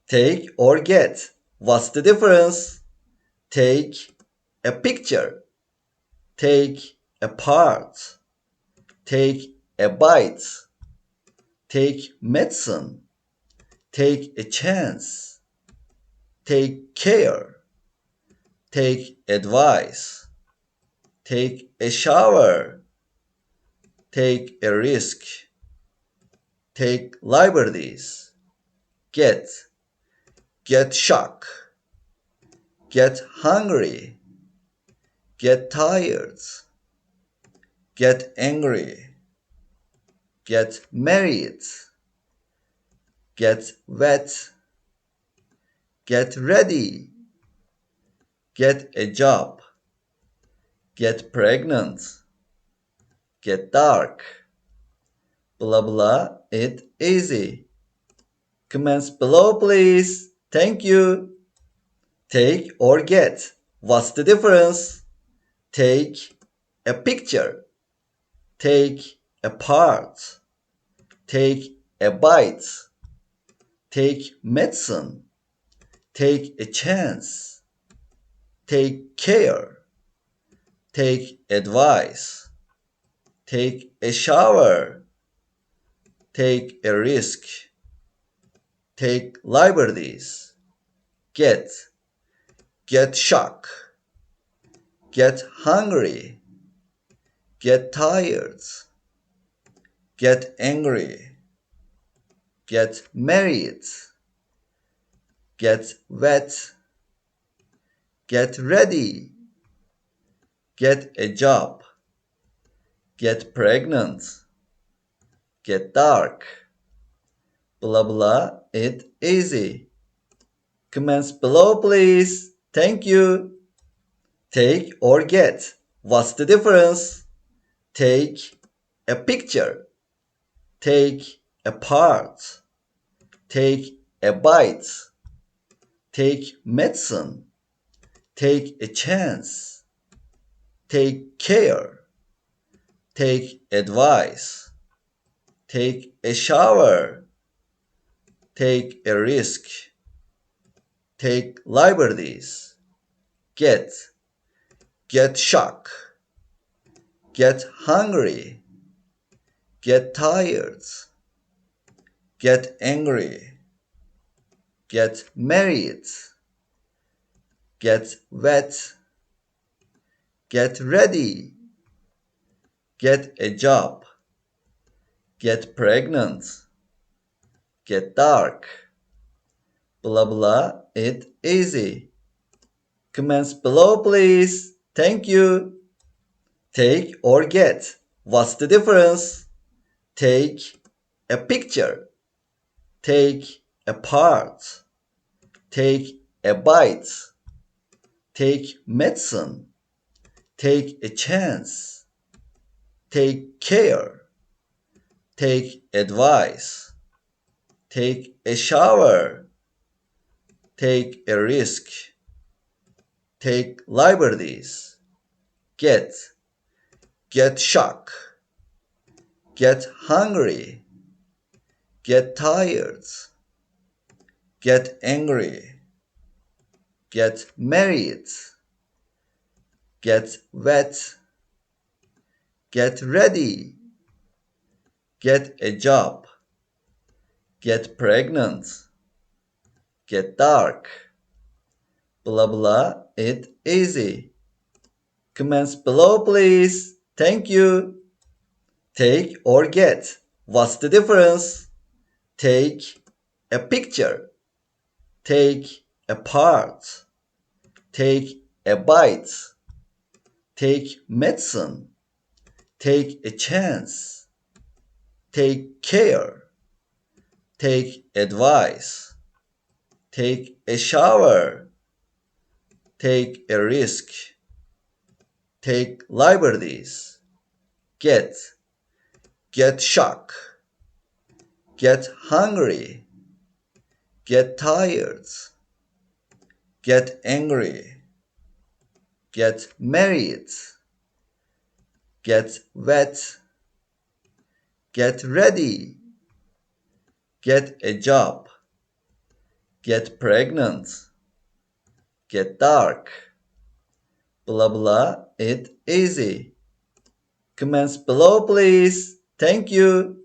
Take or get. What's the difference? Take a picture. Take a part. Take a bite. Take medicine. Take a chance. Take care. Take advice. Take a shower. Take a risk. Take liberties. Get shock. Get hungry. Get tired. Get angry. Get married. Get wet. Get ready. Get a job. Get pregnant. Get dark. Blah blah it easy. Comments below please. Thank you. Take or get. What's the difference? Take a picture. Take a part. Take a bite. Take medicine. Take a chance. Take care. Take advice. Take a shower. Take a risk. Take liberties. Get shock. Get hungry. Get tired. Get angry. Get married. Get wet. Get ready. Get a job. Get pregnant. Get dark. Blah blah it easy. Comments below please. Thank you. Take or get. What's the difference? Take a picture. Take a part. Take a bite. Take medicine. Take a chance. Take care. Take advice. Take a shower. Take a risk. Take liberties. Get shock. Get hungry. Get tired. Get angry. Get married. Get wet. Get ready. Get a job. Get pregnant. Get dark. Blah blah it easy. Comments below please. Thank you. Take or get. What's the difference? Take a picture. Take a part. Take a bite. Take medicine. Take a chance. Take care. Take advice. Take a shower. Take a risk. Take liberties. Get shock. Get hungry. Get tired. Get angry. Get married. Get wet. Get ready. Get a job. Get pregnant. Get dark. Blah blah it easy. Comments below please. Thank you. Take or get. What's the difference? Take a picture. Take a part. Take a bite. Take medicine. Take a chance. Take care. Take advice. Take a shower. Take a risk. Take liberties. Get shock. Get hungry. Get tired. Get angry. Get married. Get wet. Get ready. Get a job. Get pregnant. Get dark. Blah blah it easy. Comments below please. Thank you.